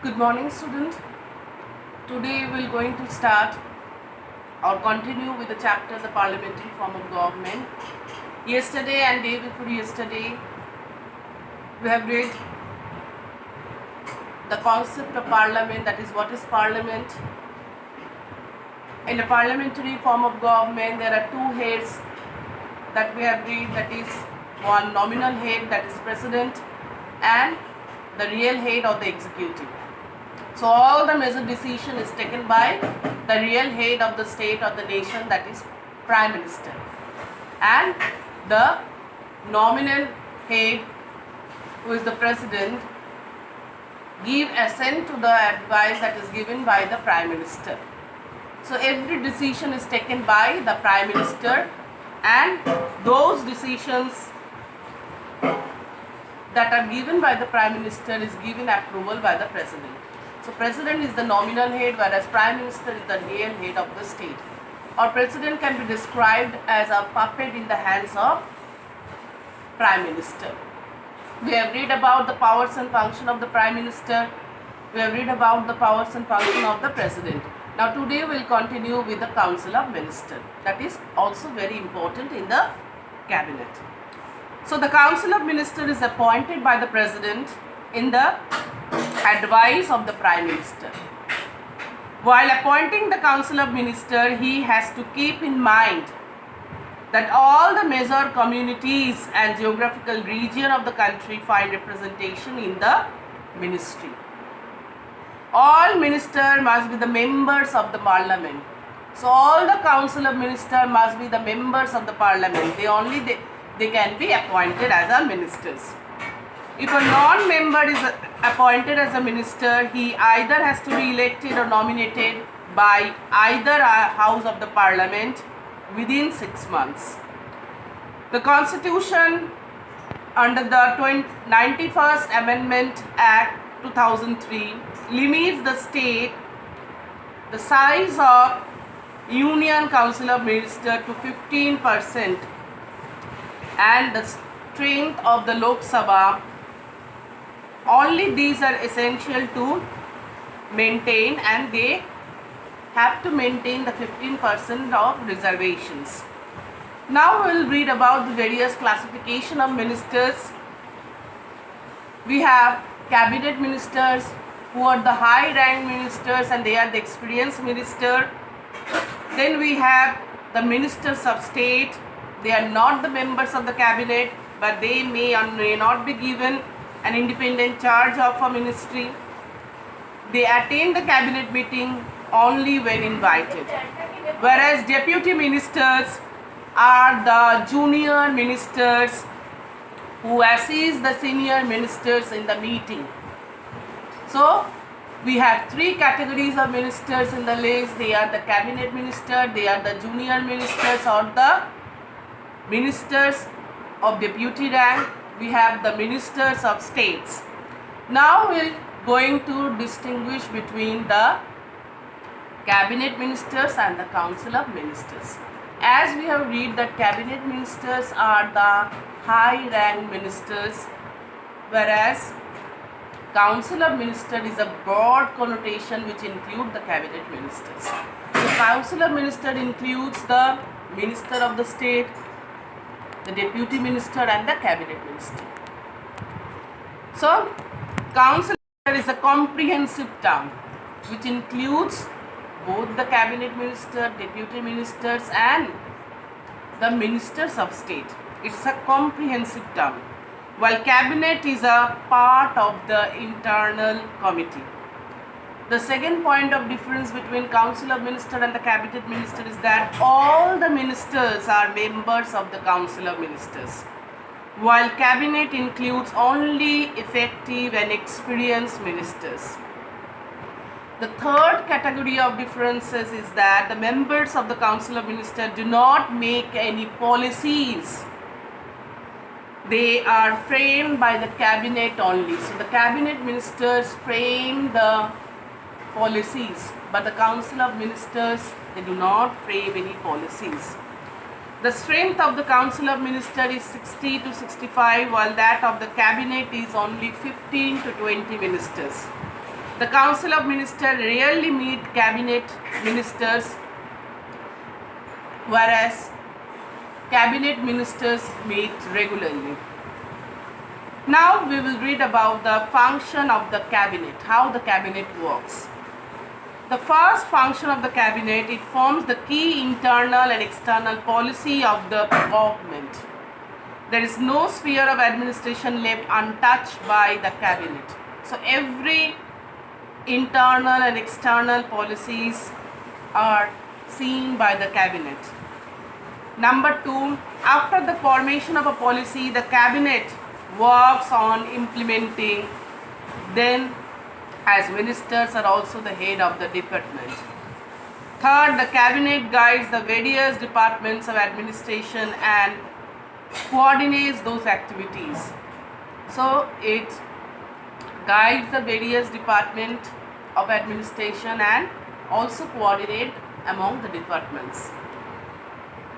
Good morning, student. Today we will going to start or continue with the chapter the parliamentary form of government. Yesterday and day before yesterday we have read the concept of parliament, that is what is parliament. In a parliamentary form of government there are two heads that we have read, that is one nominal head, that is president, and the real head of the executive. So all the major decision is taken by the real head of the state or the nation, that is Prime Minister, and the nominal head, who is the president, give assent to the advice that is given by the Prime Minister. So every decision is taken by the Prime Minister, and those decisions that are given by the Prime Minister is given approval by the President. So President is the nominal head, whereas Prime Minister is the real head of the state. Or President can be described as a puppet in the hands of Prime Minister. We have read about the powers and function of the Prime Minister. We have read about the powers and function of the President. Now today we will continue with the Council of Ministers. That is also very important in the Cabinet. So the Council of Ministers is appointed by the President in the advice of the Prime Minister. While appointing the Council of Ministers, he has to keep in mind that all the major communities and geographical region of the country find representation in the ministry. All ministers must be the members of the parliament. So all the Council of Ministers must be the members of the parliament. They can be appointed as a ministers. If a non-member is appointed as a minister, he either has to be elected or nominated by either house of the parliament within 6 months. The Constitution under the 91st Amendment Act 2003 limits the size of Union Council of Ministers to 15%, and the strength of the Lok Sabha. Only these are essential to maintain, and they have to maintain the 15% of reservations. Now we will read about the various classification of ministers. We have cabinet ministers, who are the high rank ministers and they are the experienced minister. Then we have the ministers of state. They are not the members of the cabinet, but they may or may not be given an independent charge of a ministry. They attend the cabinet meeting only when invited. Whereas deputy ministers are the junior ministers who assist the senior ministers in the meeting. So we have three categories of ministers in the list. They are the cabinet minister, they are the junior ministers or the ministers of deputy rank. We have the ministers of states. Now we are going to distinguish between the cabinet ministers and the council of ministers. As we have read that cabinet ministers are the high rank ministers, whereas council of ministers is a broad connotation which include the cabinet ministers. The council of ministers includes the minister of the state, the deputy minister and the cabinet minister. So council is a comprehensive term which includes both the cabinet minister, deputy ministers and the ministers of state. It's a comprehensive term, while cabinet is a part of the internal committee. The second point of difference between council of ministers and the cabinet minister is that all the ministers are members of the council of ministers, while cabinet includes only effective and experienced ministers. The third category of differences is that the members of the council of ministers do not make any policies. They are framed by the cabinet only. So the cabinet ministers frame the policies, but the council of ministers, they do not frame any policies. The strength of the council of ministers is 60 to 65, while that of the cabinet is only 15 to 20 ministers. The Council of Ministers rarely meet cabinet ministers, whereas cabinet ministers meet regularly. Now we will read about the function of the cabinet, how the cabinet works. The first function of the cabinet, it forms the key internal and external policy of the government. There is no sphere of administration left untouched by the cabinet. So every internal and external policies are seen by the cabinet. Number 2, after the formation of a policy, the cabinet works on implementing. Then, as ministers are also the head of the department. Third, the cabinet guides the various departments of administration and coordinates those activities. So it guides the various departments of administration and also coordinate among the departments.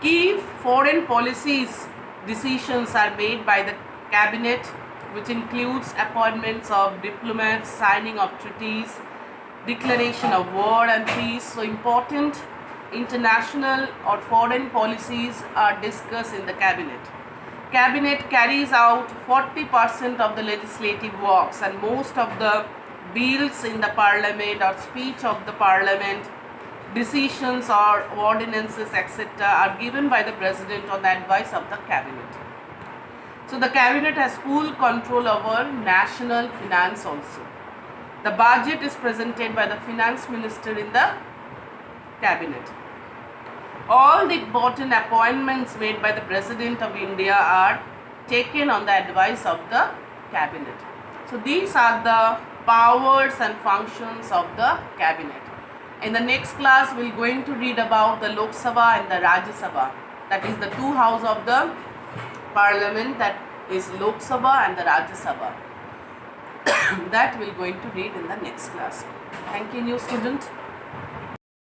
Key foreign policies decisions are made by the cabinet, which includes appointments of diplomats, signing of treaties, declaration of war and peace. So important international or foreign policies are discussed in the cabinet. Cabinet carries out 40% of the legislative works, and most of the bills in the parliament or speech of the parliament, decisions or ordinances etc. are given by the president on the advice of the cabinet. So the cabinet has full control over national finance also. The budget is presented by the finance minister in the cabinet. All the important appointments made by the President of India are taken on the advice of the cabinet. So these are the powers and functions of the cabinet. In the next class, we are going to read about the Lok Sabha and the Rajya Sabha. That is the two houses of the parliament, that is Lok Sabha and the Rajya Sabha. That we are going to read in the next class. Thank you, new student.